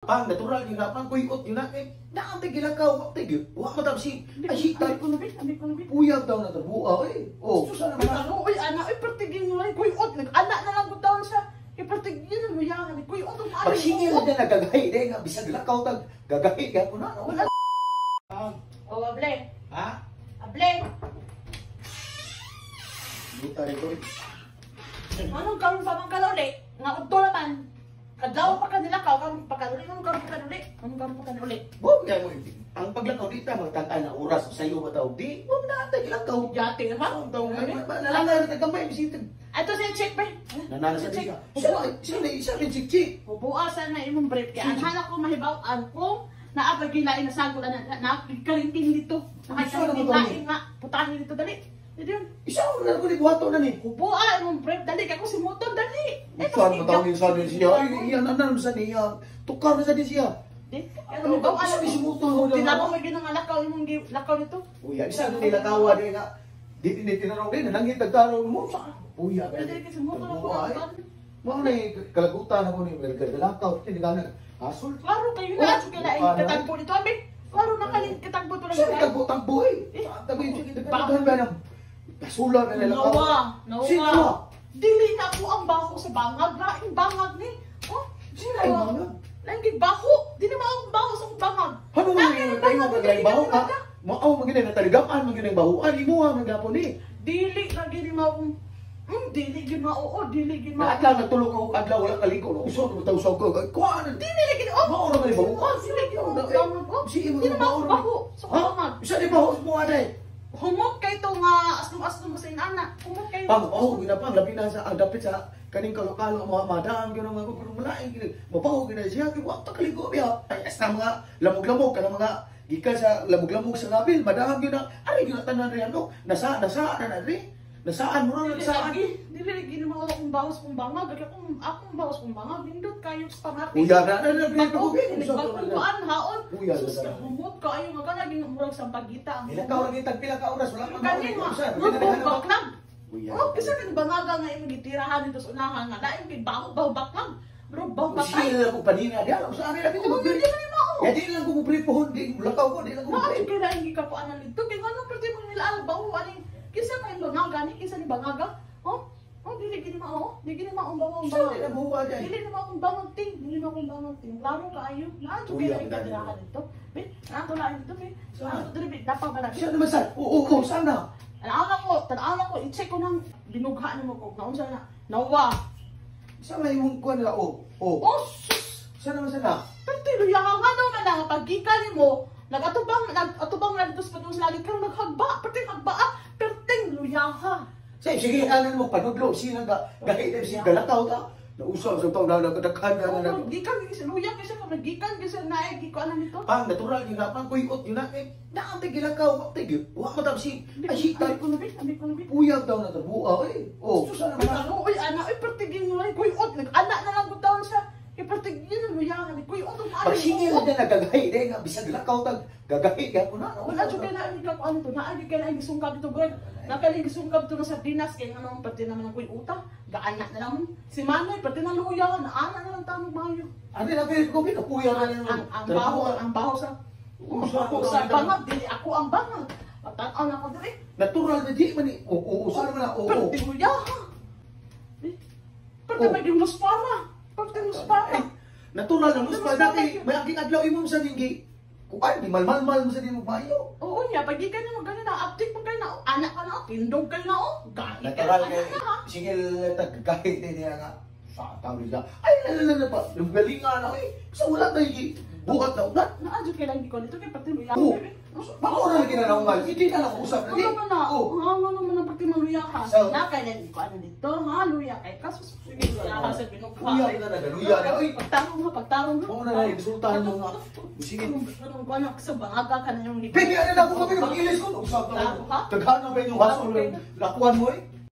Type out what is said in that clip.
Pang natural yung napang kuyot yun na eh. Naantay ginakaw, tigil. Huwag mo tapos ay ko nabit. puyag daw na tabuaw eh. Oh, susana naman. Ano, uy, anak, ipertigin mo lang, kuyot. Nag-anak na lang ko taon siya. Ipertigin mo yan, kuyot. Pagsingil na dyan nagagahi din nga. Bisag lakaw tag gagahi ka po na. O, able. Ha? Able. Buta rin ko eh. Anong karoon pa mang kaluli? Nga udto naman. Kadlaw pa kanila ka, anong pagkaluli? Anong karoon pa kanuli? Anong karoon pa kanuli? Huwag na mo. Ang paglakaw dito, magtagay na oras sa iyo ba tawag di? Huwag na antay lakaw. Yate na ba? Ang tawag nga. Nalangar na tagambay. Bisitag. Ito siya, check ba? Nanana sa siya. Siya rin chik-chik. Bubuasan na imong brief kaya ang hanap ko mahibaw-an kung naapagkilain na sagol na nakikarintin dito. Nakikarintin nga. Putahin dito, dali. Dito yun. Isa ko na ko ni buhato na ni. Bubuan imong brief, dali. Kako si motor, dali. Saan mo tawagin sa din siya? Ay, iyan na sa niya. Tukar na sa din siya. Ano ba? Ano si motor? tinapong may ginang lakaw imong lakaw dito. Uya, isa na nila kawa din nga. Di tinanong din, nanangit nagtanong mo. Uya, Dali kasi motor ako. mga na kalagutan ako ni Galakaw. Hindi ka na asol. Klaro kayo na. Kailain katagpo dito, abi. Klaro na kayo katagpo to lang. Siya nagtagbo-tagbo eh. Tabi yung sige, nagtagbo ba ng basula na nilakaw? Nawa. Dili na po ang baho sa bangag. Laing bangag ni. Oh, Sino ay mga? laing baho. Di na maong baho sa bangag. Ano mo yung tayo magagay baho ka? Maaw magiging nataligapan, magiging bahuan. Imo ang nagapon eh. Dili lagi ni maong dili gid mao, dili gid mao. Adlaw nagtulog ako adlaw wala kaligo no. Usod mo tawsog ko. Kuan. Dili lagi ni Mao ra man baho. Dili gid mao. Si imo Dili mao baho sa bangag. Isa di baho mo aday. Humot kay to nga asnum-asnum sa inana. Humot kay. Pang ginapang labi na sa dapit sa kaning kalokalo mga madaan gyud mga pero malain gid. Mabaho gid siya kay wa ta kaligo biya. Ay esta mga lamog-lamog kana mga gikan sa lamog-lamog sa nabil madaan gyud na ari gyud tanan riyan no. Nasa na ri. Nasaan mo na nasaan? Dili lagi ni mao akong bawas kong bangag. Akong bawas kong bangag. Nindot kayo sa pangati. Uya na Pagkuhan haon. Uya Sus, humot ka ayo nga naging murag sa pagita. Ilakaw lagi tag pila ka oras wala man Kani nga, baklang. Oh, kasi kan bangaga nga imong gitirahan dito sa unahan nga lain kay baho baklang. Bro, baho baklang. Sila ko panina dia sa amin lagi mo. Ya di lang ko briefon di lakaw ko di lang ko. Bakit kaya hindi ka po anan dito? Kaya ano pwede mo nila baho ani? Kisa kay bangaga ni kisa ni bangaga. Oh, dili gini mao. Dili gini mao bawang bawang. Dili na buwa dai. Dili na akong bawang ting. Dili na akong bawang ting. Laro ka ayo. Laro kaya gitirahan dito. Be, ato lang dito be. So ato diri dapat ba Siya naman sa. Oo, sana. Tanaw ko, i-check ko nang binugha ni mo ko. Naunsa na? Nawa. Sana yung kuan na Oh, sus! Sana naman sana. Pero yang ano man ang paggikan mo, nagatubang na dito sa padung lagi karon naghagba, perting hagba, perting luyaha. Sige, anan mo panudlo sino ga gahit si galataw ta. Nausap sa taw na kadaghan na. Gikan kasi luya kasi magikan kasi naay gi ko anan dito. Pang natural yung napang kuyot yun na eh. Naantay ginakaw, tigil. Huwag mo tapos ay ko nabit. puyag daw na tabuaw eh. Oh, susana naman. Ano, uy, anak, ipertigin mo lang, kuyot, nag-anak na lang ko taon siya. Ipertigin mo luyahan, kuyot, pagsingil na dyan nagagahi din nga. Bisag lakaw tag gagahi ka po na. Wala siya kaya naalig ka ano to, naalig ka na gisungkab dito, Greg. Nakalig gisungkab to na sa dinas, kaya nga naman pati naman ang kuyuta. Gaanak na naman. Si Manoy, pati na luyahan, naanak na lang tanong mayo. Ano na pinit ko, pinapuyag na naman. Ang baho sa... Sa bangag, dili ako ang bangag. Patan-aw na ako dili. Natural na di man eh. Oo, sana naman na oo. Perti luyahan. Perti maging muspara. Perti muspara. Natural na mas dati may aking adlaw imong sa ninggi. Kuan di malmal mo sa di mo bayo. Oo niya, pag ikan mo ganun na update mo kayo na anak ka na, tindog kayo na oh. Natural kay singil tag kahit niya nga. Sa tawag nila. Ay lalala pa. Yung galingan ako eh. Sa wala tayo buhat na ugat. Naadyo kayo lang ko dito kay pati luyahan. Oo. Bako na lagi na naungal. Hindi na nakusap na di. Ano na? Ano naman ang pati maluyahan. Na kaya lang ko ano dito, ha luya kay kaso sige luyahan sa binukha. Luya na nagaluya na. Oy, pagtarong ha. mo na na resultahan mo nga. Sige. Anong ko anak sa bangaga ka na yung Pwede ano na ako kami mag-ilis ko. Usap na. Taghan na ba yung hasol? Lakuan mo eh.